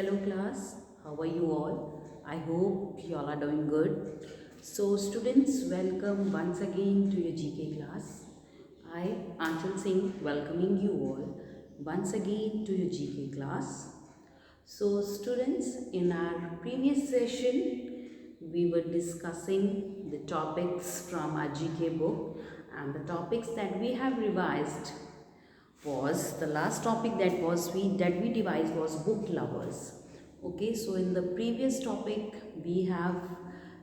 Hello class, how are you all? I hope you all are doing good. So students, welcome once again to your GK class. I, Anshul Singh, welcoming you all once again to your GK class. So students, in our previous session, we were discussing the topics from our GK book, and the topics that we have revised was the last topic that we devised was book lovers. Okay, so in the previous topic we have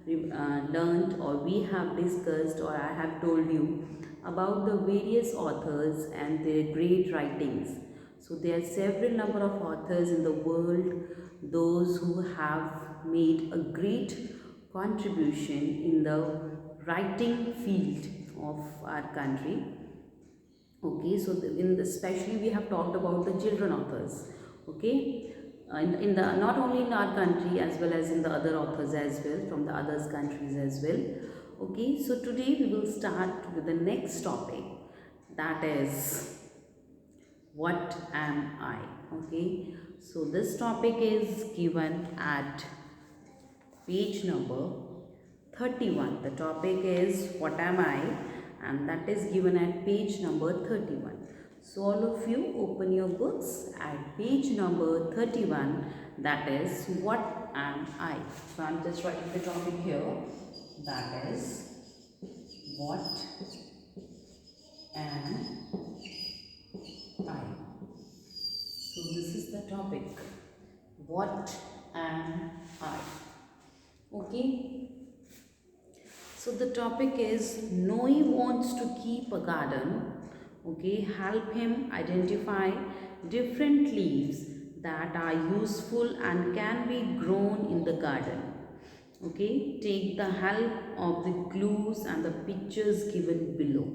learned, or we have discussed, or I have told you about the various authors and their great writings. So there are several number of authors in the world, those who have made a great contribution in the writing field of our country. Okay, so especially we have talked about the children authors. Okay, in the not only in our country as well as in the other authors as well, from the others countries as well. Okay, so today we will start with the next topic, that is, what am I? Okay, so this topic is given at page number 31. The topic is what am I, and that is given at page number 31. So all of you open your books at page number 31, that is what am I. So I am just writing the topic here, that is what am I. So this is the topic, what am I. Okay, so the topic is Noe wants to keep a garden. Okay, help him identify different leaves that are useful and can be grown in the garden. Okay, take the help of the clues and the pictures given below.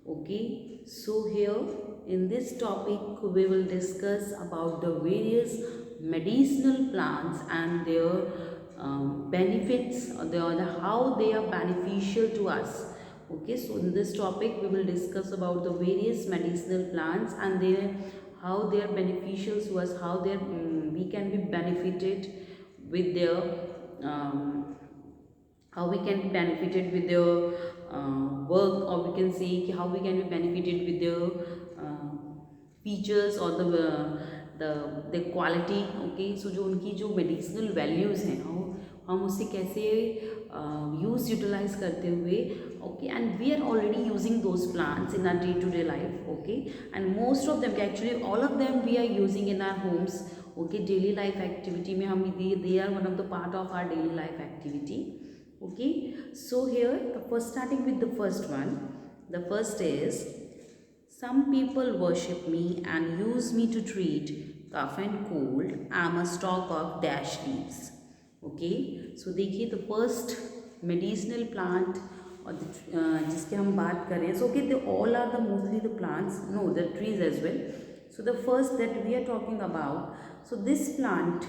Okay, so here in this topic we will discuss about the various medicinal plants and their benefits, or how they are beneficial to us. Okay, so in this topic we will discuss about the various medicinal plants and their how they are beneficial to us, how they we can be benefited with their how we can be benefited with their work, or we can say how we can be benefited with their features, or the quality. Okay, so जो उनकी जो medicinal values हैं, हम उससे कैसे use utilize करते हुए. Okay, and we are already using those plants in our day to day life. Okay, and most of them, actually all of them, we are using in our homes. Okay, daily life activity में हम they are one of the part of our daily life activity. Okay, so here the first, starting with the first one, the first is, some people worship me and use me to treat cough and cold. I am a stalk of dash leaves. Okay, so देखिए the first medicinal plant, और जिसके हम बात करें, so okay, they all are the mostly the plants, no, the trees as well. So the first that we are talking about, so this plant,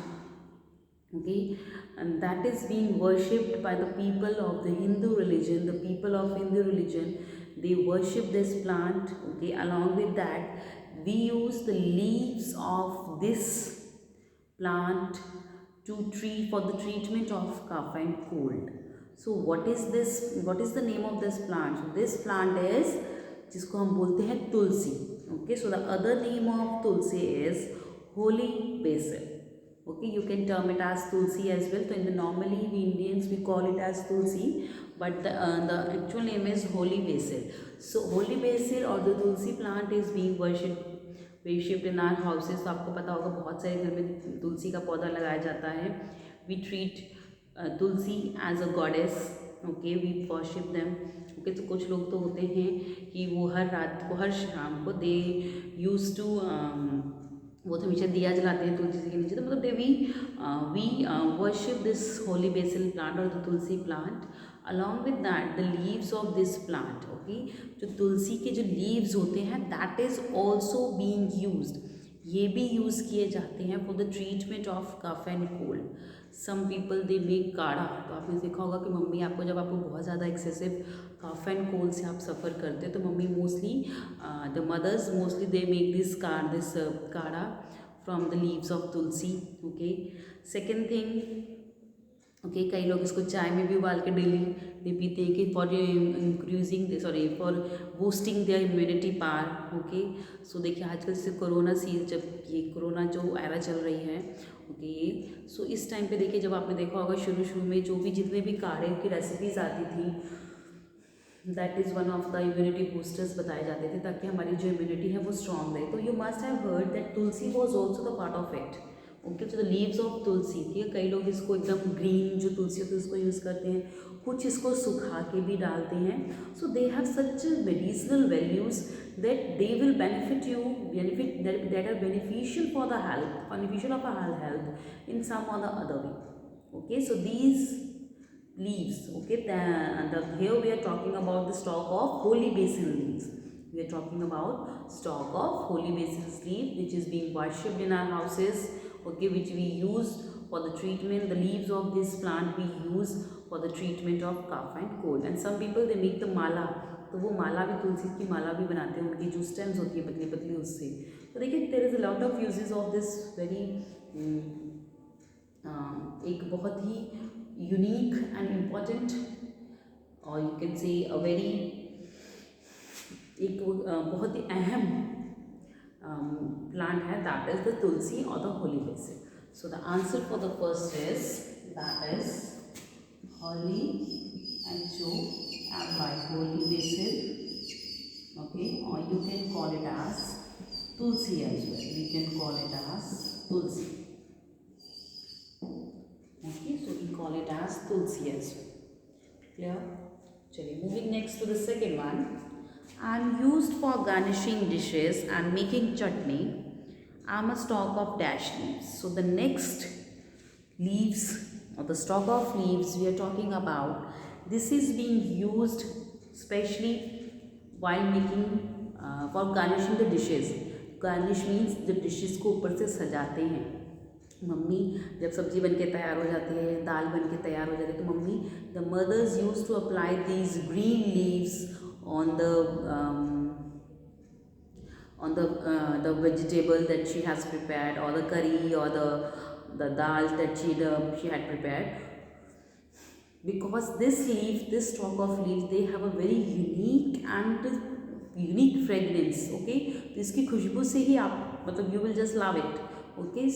okay, and that is being worshipped by the people of the Hindu religion. The people of Hindu religion, they worship this plant. Okay, along with that, we use the leaves of this plant to treat, for the treatment of cough and cold. So what is this, what is the name of this plant? So this plant is, जिसको हम बोलते हैं तुलसी. Okay, so the other name of tulsi is holy basil. Okay, you can term it as tulsi as well. So in the normally we Indians we call it as tulsi, but the actual name is holy basil. So holy basil or the tulsi plant is being worshipped in our houses. तो आपको पता होगा बहुत सारे घर में तुलसी का पौधा लगाया जाता है. We treat Tulsi as a goddess. Okay, we worship them. Okay, तो कुछ लोग तो होते हैं कि वो हर रात को, हर शाम को दे यूज टू, वो तो हमेशा दिया जलाते हैं तुलसी के नीचे. तो मतलब we worship this holy basil plant और the tulsi plant. Along with that the leaves of this plant, okay, जो तुलसी के जो लीव्स होते हैं, that is also being used. ये भी यूज़ किए जाते हैं for the treatment of cough and cold. Some people they make kadha. तो आपने देखा होगा कि मम्मी आपको, जब आपको बहुत ज़्यादा एक्सेसिव कफ एंड कोल्ड से आप सफ़र करते हैं, तो mummy mostly, the mothers mostly they make this काढ़ा from the leaves of tulsi. Okay, second thing, okay कई लोग इसको चाय में भी उबाल के डेली नहीं पीते हैं कि for increasing sorry for boosting their immunity power. Okay so देखिए आजकल से कोरोना सीज जब ये कोरोना जो एरा चल रही है ओके सो इस टाइम पे देखिए जब आपने देखा होगा शुरू शुरू में जो भी जितने भी काढ़े की रेसिपीज़ आती थी that is one of the immunity boosters बताए जाते थे ताकि हमारी जो इम्यूनिटी है वो स्ट्रॉन्ग रहे. तो you must have heard that Tulsi was also the part of it. Okay तो द लीव्स ऑफ तुलसी. ठीक है कई लोग इसको एकदम ग्रीन जो तुलसी होती है उसको यूज़ करते हैं, कुछ इसको सुखा के भी डालते हैं. So they have such medicinal values that they will benefit you benefit that are beneficial for the health beneficial of a health in some और the other way. Okay so these leaves, okay, here we are talking about the stalk of holy basil leaves. We are talking about stalk of holy basil leaf which is being worshipped in our houses, okay, which we use for the treatment. The leaves of this plant we use for the treatment of cough and cold. And some people they make the mala, तो वो माला भी तुलसी की माला भी बनाते हैं, उनकी जो stems होती है पतली पतली उससे. तो देखिए there is a lot of uses of this very एक बहुत ही unique and important or you can say a very एक बहुत ही अहम प्लांट है दैट इज द तुलसी और the holy basil. So the answer for the first is that is holy and जो and by holy basil. Okay और you can call it as tulsi as well. You can call it as tulsi. Okay, so we call it as tulsi as well. Clear? चलिए moving next to the second one. And used for garnishing dishes and making chutney. I'm a stalk of dash leaves. So the next leaves or the stalk of leaves we are talking about. This is being used especially while making for garnishing the dishes. Garnish means the dishes को ऊपर से सजाते हैं. Mummy जब सब्जी बन के तैयार हो जाती है, दाल बन के तैयार हो जाती है, तो mummy the mothers use to apply these green leaves on the vegetable that she has prepared or the curry or the dal that she had prepared, because this stalk of leaves they have a very unique fragrance. okay तो इसकी खुशबू से ही आप मतलब you will just love it. okay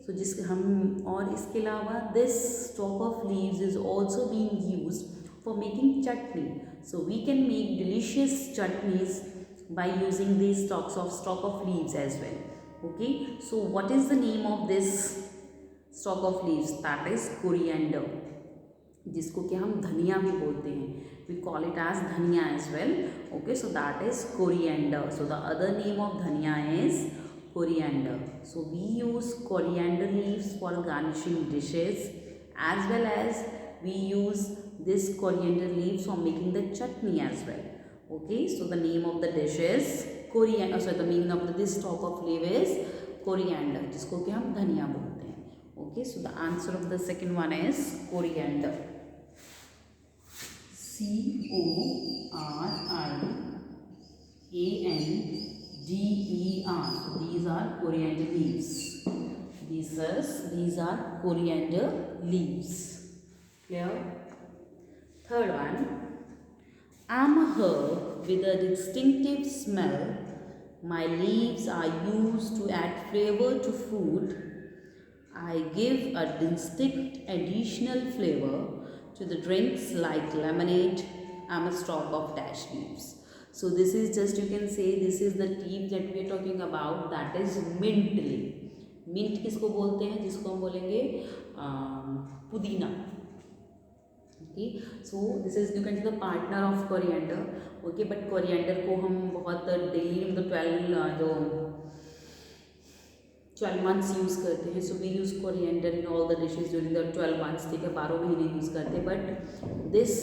so जिसके हम और इसके अलावा this stalk of leaves is also being used for making chutney. so we can make delicious chutneys by using these stalk of leaves as well. okay so what is the name of this stalk of leaves? that is coriander, जिसको कि हम धनिया भी बोलते हैं. we call it as धनिया as well. okay so that is coriander. so the other name of धनिया is coriander. so we use coriander leaves for garnishing dishes as well as we use this coriander leaves for making the chutney as well. okay so the name of the dish is coriander. sorry the meaning of this stalk of leaf is coriander, जिसको कि हम धनिया बोलते हैं. okay so the answer of the second one is coriander. CORIANDER. so these are coriander leaves. These are coriander leaves. clear? Third one. I'm a herb with a distinctive smell. My leaves are used to add flavor to food. I give a distinct additional flavor to the drinks like lemonade. I'm a stalk of dash leaves. so this is just you can say this is the leaf that we are talking about, that is mint leaf. mint किसको बोलते हैं? जिसको हम बोलेंगे पुदीना. okay so this is you can say the partner of coriander. okay but coriander को हम बहुत डेली मतलब 12 months यूज़ करते हैं. so we use coriander in all the dishes during the 12 months. ठीक है 12 महीने यूज़ करते हैं. but this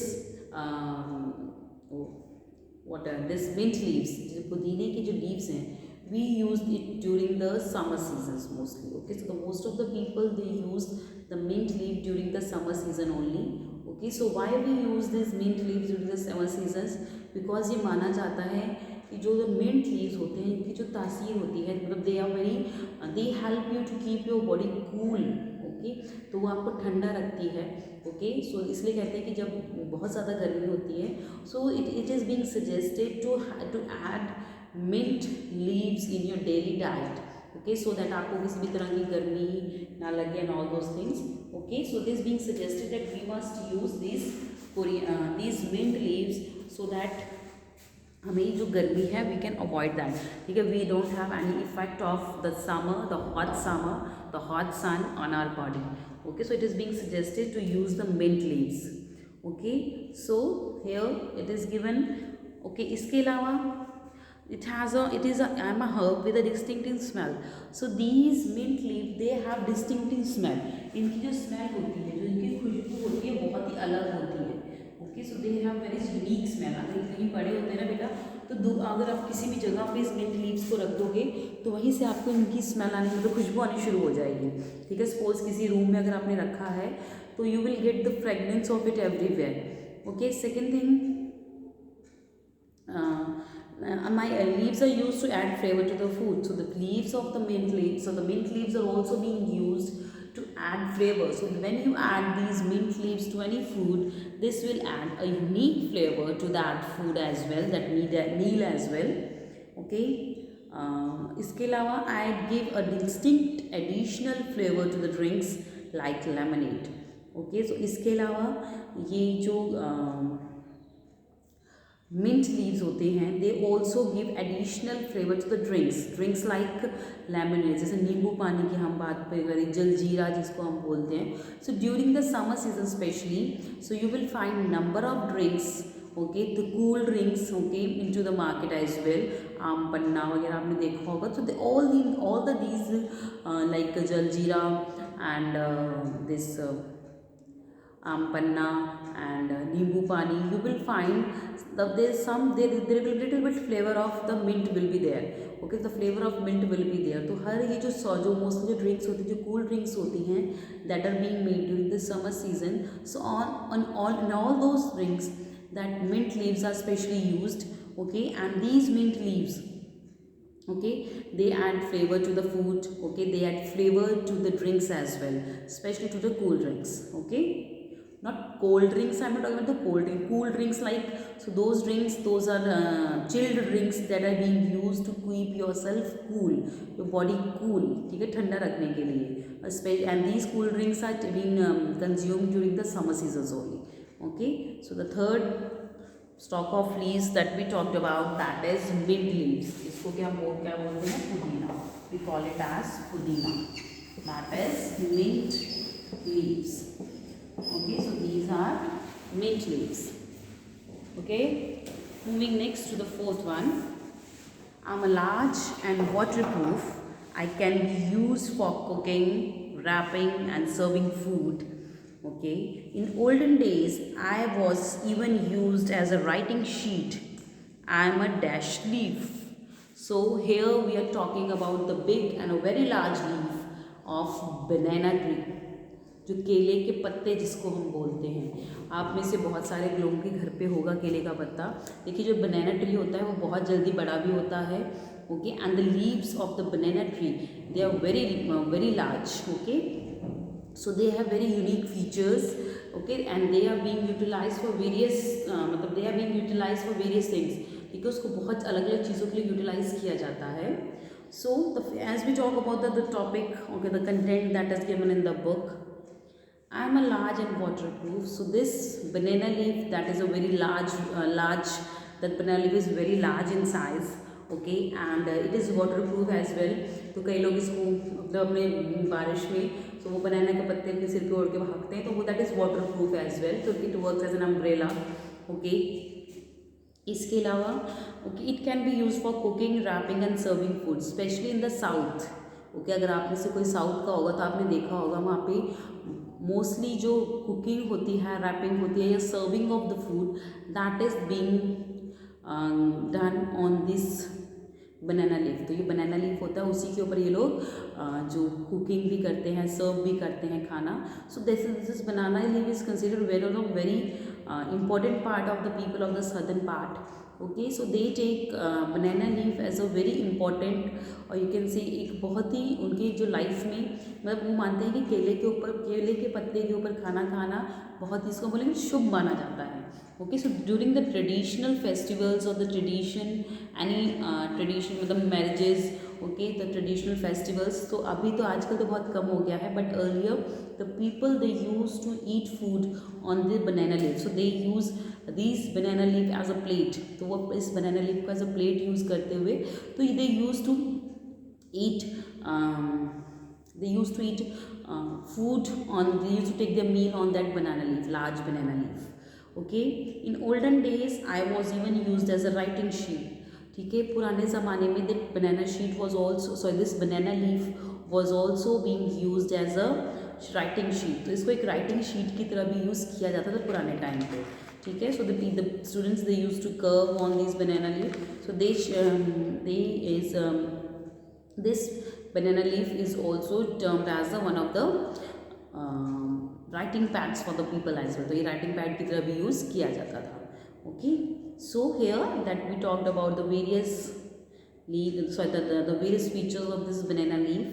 this mint leaves, पुदीने की जो leaves हैं we use it during the summer seasons mostly. okay so the most of the people they use the mint leaf during the summer season only. okay so why we use these mint leaves during the summer seasons? because ये माना जाता है कि जो mint leaves होते हैं इनकी जो तासीर होती है, मतलब they are very, they help you to keep your body cool. Okay, तो वो आपको ठंडा रखती है। ओके, सो इसलिए कहते हैं कि जब बहुत ज़्यादा गर्मी होती है, so it is being suggested to add mint leaves in your daily diet. Okay, so that आपको किसी भी तरह की गर्मी ना लगे and all those things. Okay, so this being suggested that we must use these mint leaves so that हमें जो गर्मी है वी कैन अवॉइड दैट। ठीक है, we don't have any effect of the summer, the hot sun on our body. Okay, so it is being suggested to use the mint leaves. Okay, so here it is given. Okay, इसके अलावा it is a I am a herb with a distinctive smell. So these mint leaf they have distinctive smell. इनकी जो smell होती है, जो इनकी खुशबू होती है, बहुत ही अलग होती है। Okay, so they have very unique smell. अगर कहीं पड़े होते हैं ना बेटा, तो अगर आप किसी भी जगह पे इस मिंट लीव्स को रख दोगे तो वहीं से आपको इनकी स्मेल आनी, मतलब खुशबू आनी शुरू हो जाएगी। ठीक है, सपोज किसी रूम में अगर आपने रखा है तो you will get the fragrance of it everywhere. Okay, second thing, my leaves are used to add flavor to the food. So the leaves of the mint leaves, so the mint leaves are also being used to add flavor. So when you add these mint leaves to any food, this will add a unique flavor to that food as well, that meal as well. Okay, इसके अलावा I give a distinct additional flavor to the drinks like lemonade. Okay, so इसके अलावा ये जो mint leaves होते हैं, they also give additional flavour to the drinks like lemonade, जैसे नींबू पानी की हम बात पे करें, जलजीरा जिसको हम बोलते हैं। So during the summer season specially, so you will find number of drinks, okay, the cool drinks, okay, into the market as well. आम पन्ना वगैरह आपने देखा होगा। So all the these like jaljeera and this aam panna and नींबू पानी, you will find there will be little bit flavor of the mint will be there. Okay, the flavor of mint will be there. तो हर ये जो mostly जो drinks होती हैं, जो cool drinks होती हैं, that are being made during the summer season, so in all those drinks that mint leaves are specially used. Okay, and these mint leaves, okay, they add flavor to the food. Okay, they add flavor to the drinks as well, especially to the cool drinks. Okay, not cold drinks, I'm not talking about the cold drink, cool drinks like, so those are chilled drinks that are being used to keep yourself cool, your body cool, ठीक है, ठंडा रखने के लिए, and these cool drinks are being consumed during the summer seasons only. Okay, so the third stock of leaves that we talked about, that is mint leaves. इसको क्या बोलते हैं, पुदीना, we call it as पुदीना, that is mint leaves. Okay, so these are mint leaves. Okay, moving next to the fourth one, large and waterproof. I can be used for cooking, wrapping and serving food. Okay, in olden days I was even used as a writing sheet. I am a dash leaf. So here we are talking about the big and a very large leaf of banana tree, जो केले के पत्ते जिसको हम बोलते हैं। आप में से बहुत सारे लोगों के घर पे होगा केले का पत्ता। देखिए, जो बनाना ट्री होता है वो बहुत जल्दी बड़ा भी होता है। Okay, and the leaves of the banana tree, they are very large. Okay, so they have very unique features. Okay, and they are being utilised for various things. ठीक है, उसको बहुत अलग अलग चीज़ों के लिए यूटिलाइज किया जाता है। सो as we talk about the topic, okay, the content that is given in the book, I am a large and waterproof. So this banana leaf, that is a very large, that banana leaf is very large in size. Okay, and it is waterproof as well. तो कई लोग इसको मतलब अपने बारिश में तो वो बनाना के पत्ते अपने सिर पे ओढ़ के भागते हैं, तो वो that is waterproof as well. तो it works as an umbrella. Okay, इसके अलावा okay, it can be use for cooking, wrapping and serving food, specially in the south. Okay, अगर आप में से कोई साउथ का होगा तो आपने देखा होगा वहाँ पे मोस्टली जो कुकिंग होती है, रैपिंग होती है या serving of the food, that is being done on this banana leaf. तो ये बनाना लीफ होता है, उसी के ऊपर ये लोग जो कुकिंग भी करते हैं, सर्व भी करते हैं खाना। So this banana leaf is considered very important part of the people of the southern part. Okay, so they take banana leaf as a very important, और यू कैन से एक बहुत ही उनकी जो लाइफ में, मतलब वो मानते हैं कि केले के पत्ते के ऊपर खाना खाना बहुत ही, इसको बोलेंगे शुभ माना जाता है। Okay, so during the traditional festivals और द ट्रेडिशन, एनी ट्रेडिशन मतलब marriages, okay, the traditional festivals, तो अभी तो आजकल तो बहुत कम हो गया है, but earlier the people they use to eat food on the banana leaf, so they use these banana leaf as a plate, तो वो इस बनाना लीफ को एज अ प्लेट यूज़ करते हुए, तो they use to eat food on, they used to take their meal on that banana leaf, large banana leaf. Okay, in olden days I was even used as a writing sheet. ठीक है, पुराने ज़माने में that banana sheet was also, sorry, this banana leaf was also being used as a writing sheet, तो इसको एक writing sheet की तरह भी यूज़ किया जाता था पुराने टाइम पे। ठीक है, so the students they used to curve on these banana leaf, so this banana leaf is also termed as one of the writing pads for the people as well, तो ये writing pad की तरह भी use किया जाता था। Okay, so here that we talked about the various the various features of this banana leaf.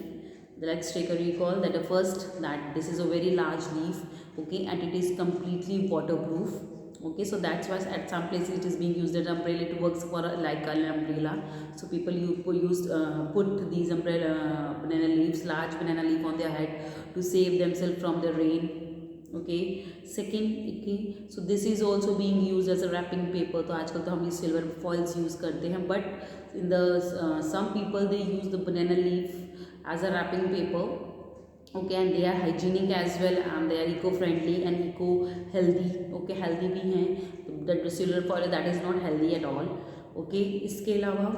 Let's take a recall that the first, that this is a very large leaf, okay, and it is completely waterproof. Okay, so that's why at some places it is being used as umbrella. It works for like an umbrella, so people put these banana leaves, large banana leaf on their head to save themselves from the rain. Okay, second, okay, so this is also being used as a wrapping paper, तो आजकल तो हम ये silver foils use करते हैं, but in the some people they use the banana leaf as a wrapping paper. Okay, and they are hygienic as well, and they are eco-friendly and eco-healthy. Okay, healthy भी हैं, the silver foil that is not healthy at all. Okay, इसके अलावा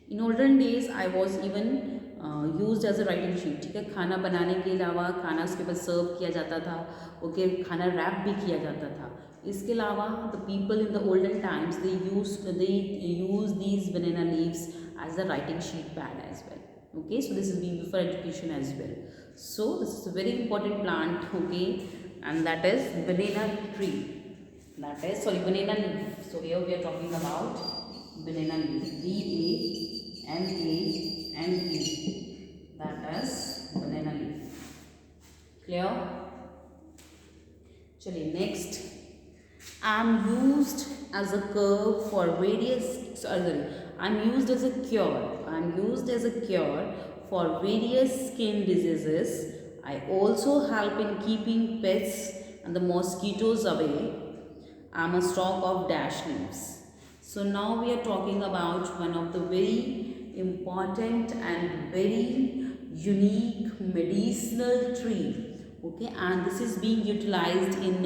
in olden days I was even used as a writing sheet. ठीक है, खाना बनाने के अलावा खाना उसके बाद सर्व किया जाता था। ओके, खाना रैप भी किया जाता था। इसके अलावा the people in the olden times they use these banana leaves as a writing sheet pad as well. Okay, so this is being for education as well. So this is a very important plant, okay, and that is banana tree, that is, sorry, banana leaf. So here we are talking about banana leaf, BANANE, that is banana leaf. Clear? चलिए next, I'm used as a curve for various, I'm used as a cure for various skin diseases. I also help in keeping pests and the mosquitoes away. I'm a stalk of dash leaves. So now we are talking about one of the very important and very unique medicinal tree. Okay, and this is being utilized in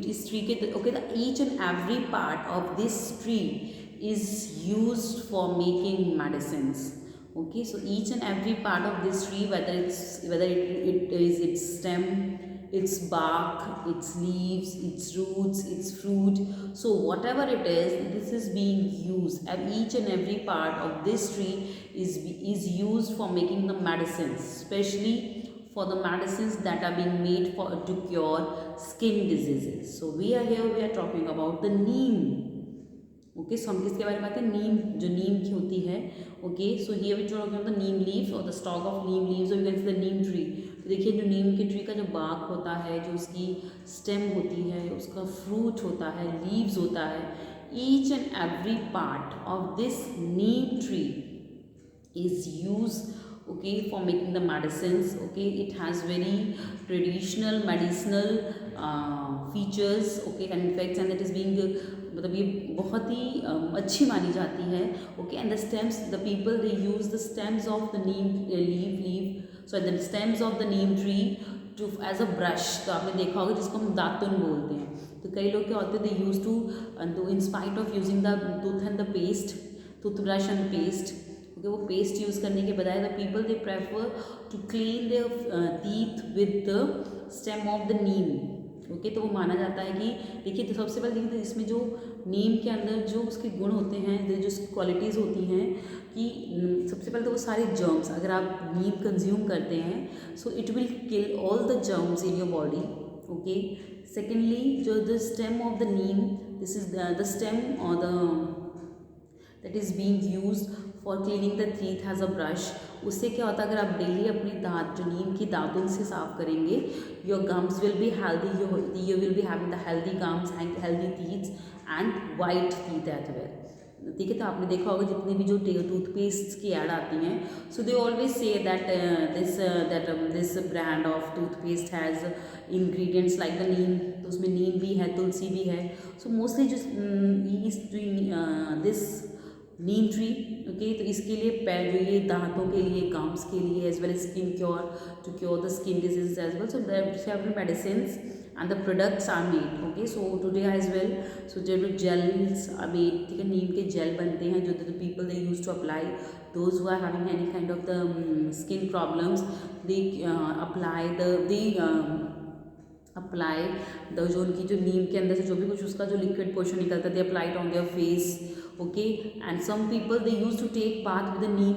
this tree के, okay, the each and every part of this tree is used for making medicines. Okay, so each and every part of this tree, whether it is its stem, its bark, its leaves, its roots, its fruit, so whatever it is, this is being used, and each and every part of this tree is used for making the medicines, especially for the medicines that are being made to cure skin diseases. So we are talking about the neem. Okay, so हम किसके बारे में बात करें, नीम, जो नीम की होती है. Okay, so here we talk about the neem leaves और the stalk of neem leaves, और you can see the neem tree. तो देखिए, जो नीम के ट्री का जो बाग होता है, जो उसकी स्टेम होती है, उसका फ्रूट होता है, लीव्स होता है, each and every part of this neem tree is used, okay, for making the medicines. Okay, it has very traditional medicinal features, okay, and effects, and it is being मतलब ये बहुत ही अच्छी मानी जाती है. Okay, and the stems, the people they use the stems of the neem the stems of the neem tree to as a brush. तो आपने देखा होगा जिसको हम दातुन बोलते हैं. तो कई लोग क्या होते हैं, they use to in spite of using the toothbrush and paste, okay, वो पेस्ट यूज़ करने के बजाय the people they prefer to clean their teeth with the stem of the neem. Okay, तो वो माना जाता है कि देखिए, तो सबसे पहले देखिए, इसमें जो नीम के अंदर जो उसके गुण होते हैं, जो उसकी क्वालिटीज़ होती हैं, कि सबसे पहले तो वो सारे जर्म्स, अगर आप नीम कंज्यूम करते हैं, so it will kill all the germs in your body. Okay, secondly, जो the stem of the neem this is the stem or the that is being used for cleaning the teeth has a brush. उससे क्या होता है, अगर आप daily अपने दांत जो नीम की दांतों से साफ करेंगे, your gums will be healthy, you will be having the healthy gums and healthy teeth and white teeth as well. ठीक है, तो आपने देखा होगा जितने भी जो टूथपेस्ट की ऐड आती हैं, so they always say that this brand of toothpaste has ingredients like the neem. तो उसमें नीम भी है, तुलसी भी है. सो मोस्टली जो दिस नीम ट्री, ओके, तो इसके लिए जो ये दांतों के लिए, गम्स के लिए, as well as skin cure, to cure the skin disease as well. So there several medicines and the products are made. Okay, so today as well, so जो gels are made, ठीक है, नीम के jail बनते हैं जो the people they used to apply, those who are having any kind of the skin problems, they apply जो उनकी जो नीम के अंदर से जो भी कुछ उसका जो लिक्विड पोर्शन निकलता है, they apply it on their face. Okay, and some people they used to take bath with the neem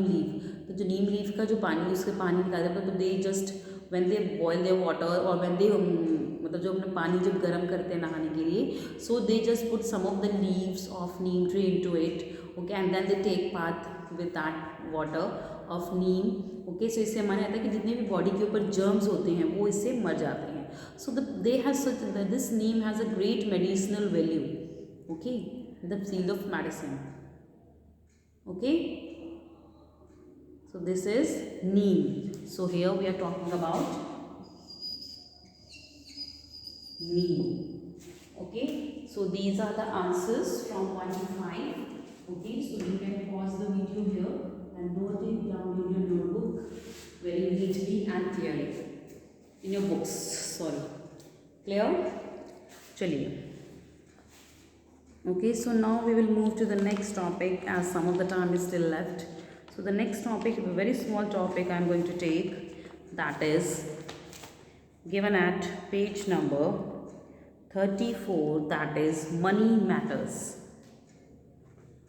leaf. तो जो नीम लीफ का जो पानी, उसके पानी निकालते हैं, तो they just when they boil their water or when they मतलब जो अपने पानी जब गर्म करते हैं नहाने के लिए, so they just put some of the leaves of neem tree into it. Okay, and then they take bath with that water of neem. Okay, so इससे माना जाता है कि जितने भी बॉडी के ऊपर जर्म्स होते हैं वो इससे मर जाते हैं. So they have such this neem has a great medicinal value. Okay, the field of medicine. Okay, so this is neem. So here we are talking about neem. Okay, so these are the answers from 1 to 5. Okay, so you can pause the video here and note it down in your notebook very neatly and clearly in your books. Sorry, clear? Chaliye. Okay, so now we will move to the next topic as some of the time is still left. So the next topic, a very small topic I am going to take, that is given at page number 34, that is money matters.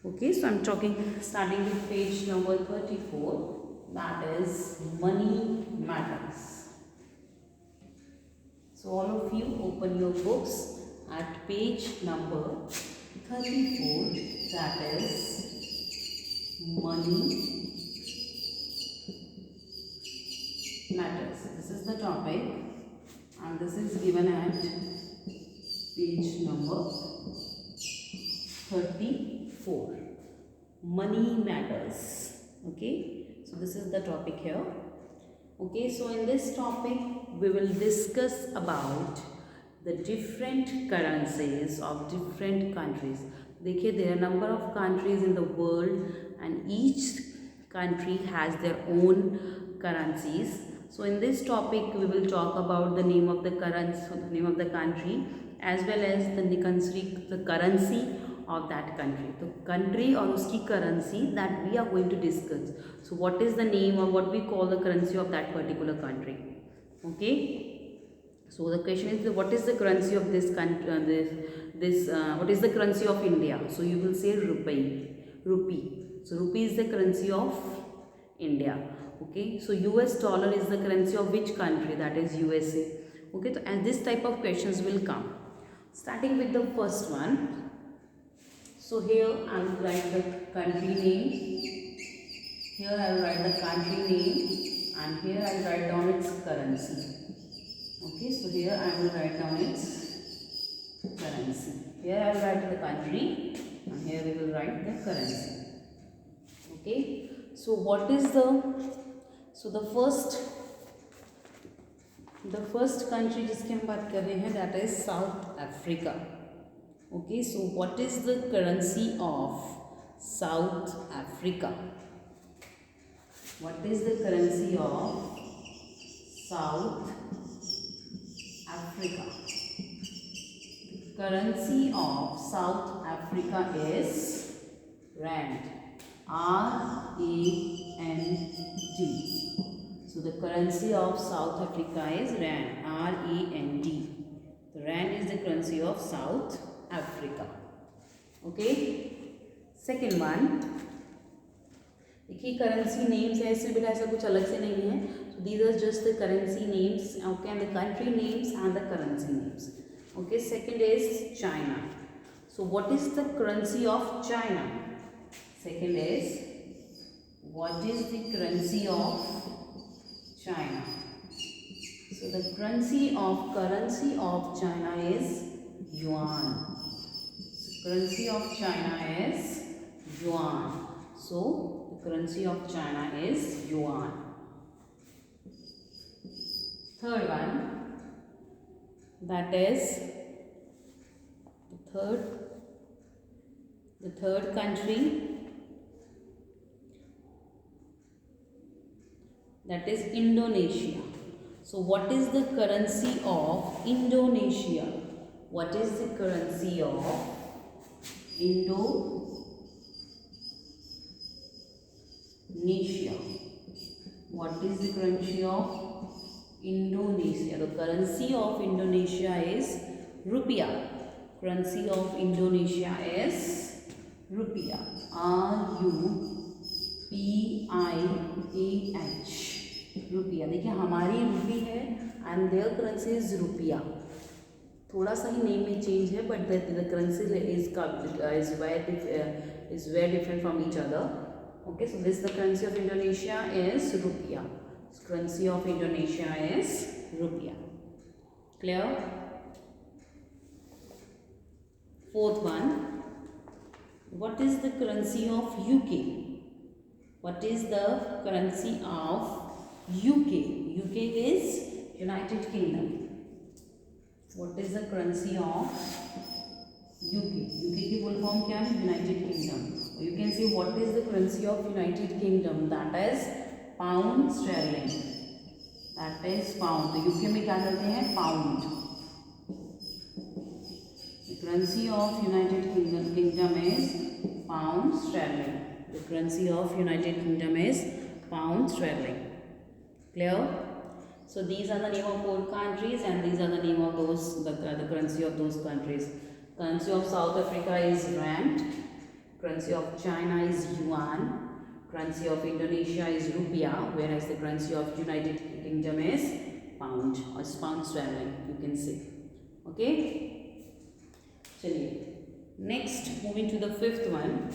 Okay, so I am starting with page number 34, that is money matters. So all of you open your books at page number 34, that is money matters. This is the topic and this is given at page number 34. Money matters. Okay, so this is the topic here. Okay, so in this topic we will discuss about the different currencies of different countries. देखिए, there are number of countries in the world and each country has their own currencies. So in this topic we will talk about the name of the country as well as the currency of that country. तो country और उसकी currency that we are going to discuss. So what is the name or what we call the currency of that particular country? Okay, so the question is what is the currency of this country, what is the currency of India? So you will say rupee. So rupee is the currency of India. Okay, so US dollar is the currency of which country? That is USA. Okay, so and this type of questions will come. Starting with the first one. So here I will write the country name. Here I will write the country name and here I will write down its currency. Okay, so here I will write down its currency. Here I will write the country and here we will write the currency. Okay, so what is the first country जिसकी हम बात कर रहे हैं, that is South Africa. Okay, so what is the currency of South Africa? What is the currency of South Africa? Currency of South Africa is rand. R-A-N-D. So the currency of South Africa is rand. R-A-N-D. The rand is the currency of South Africa. Okay. Second one. देखिए currency names है, इसमें भी ऐसा कुछ अलग से नहीं है. So these are just the currency names. Okay, and the country names and the currency names. Okay, second is China. So what is the currency of China? Second is, what is the currency of China? So the currency of China is yuan. So currency of China is yuan. So the currency of China is yuan. Third one, that is the third country, that is Indonesia. So what is the currency of Indonesia? What is the currency of Indonesia? What is the currency of Indonesia? The currency of Indonesia is rupiah. Currency of Indonesia is rupiah. RUPIAH. रुपया. देखिए हमारी रुपी है and there currency is रुपया. थोड़ा सा ही name में change है but the currency is very different from each other. Okay, so this the currency of Indonesia is rupiah. Currency of Indonesia is rupiah. Clear? Fourth one, what is the currency of UK? What is the currency of UK? UK is United Kingdom. What is the currency of UK? UK की full form क्या है? United Kingdom. You can see what is the currency of United Kingdom. That is pound sterling. That is pound. तो UK में क्या करते हैं? Pound. The currency of United Kingdom is pound sterling. The currency of United Kingdom is pound sterling. Clear? So these are the name of 4 countries and these are the name of those the currency of those countries. Currency of South Africa is rand. Currency of China is yuan. Currency of Indonesia is rupiah, whereas the currency of United Kingdom is pound or pound sterling. You can see. Okay. चलिए. Next, moving to the fifth one.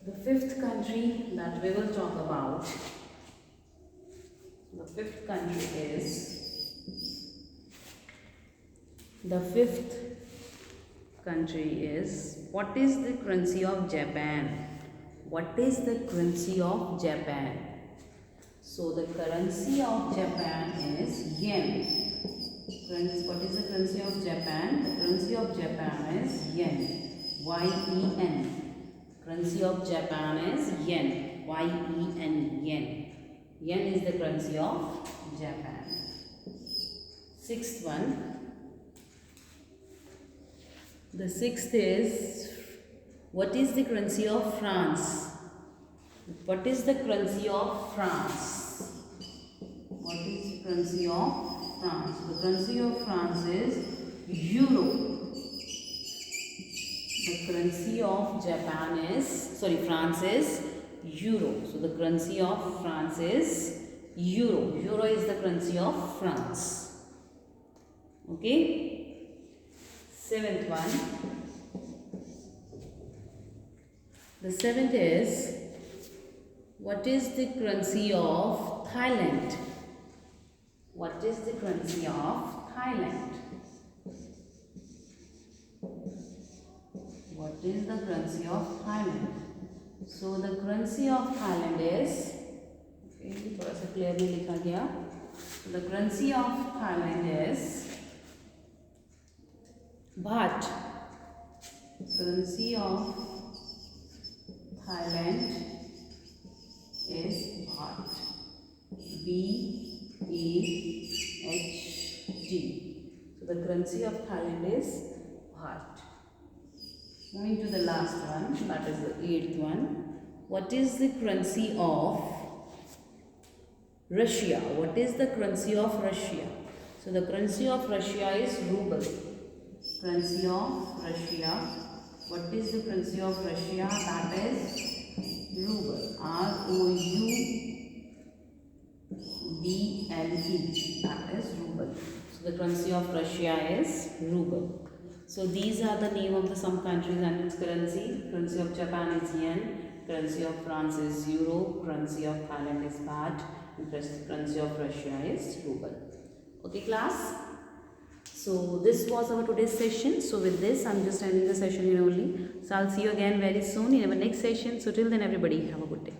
The fifth country that we will talk about, the fifth country is, what is the currency of Japan? What is the currency of Japan? So the currency of Japan is yen. What is the currency of Japan? The currency of Japan is yen. Y-E-N. Currency of Japan is yen. Y-E-N. Yen. Yen is the currency of Japan. Sixth one. The sixth is, what is the currency of France? What is the currency of France? What is the currency of France? The currency of France is euro. The currency of Japan is, France is euro. So the currency of France is euro. Euro is the currency of France. Okay. Seventh one. The seventh is, what is the currency of Thailand? What is the currency of Thailand? What is the currency of Thailand? So the currency of Thailand is, okay, थोड़ा सा clearly लिखा गया. So the currency of Thailand is baht. Currency of Thailand is baht. B-A-H-T. So the currency of Thailand is baht. Moving to the last one, that is the 8th one. What is the currency of Russia? What is the currency of Russia? So the currency of Russia is ruble. Currency of Russia. What is the currency of Russia? That is ruble. R-O-U-B-L-E. rupee, that is ruble. So the currency of Russia is ruble. So these are the name of the some countries and its currency. Currency of Japan is yen, currency of France is euro, currency of Thailand is baht, and currency of Russia is ruble. Okay class? So this was our today's session. So with this I'm just ending the session here only. So I'll see you again very soon in our next session. So till then everybody have a good day.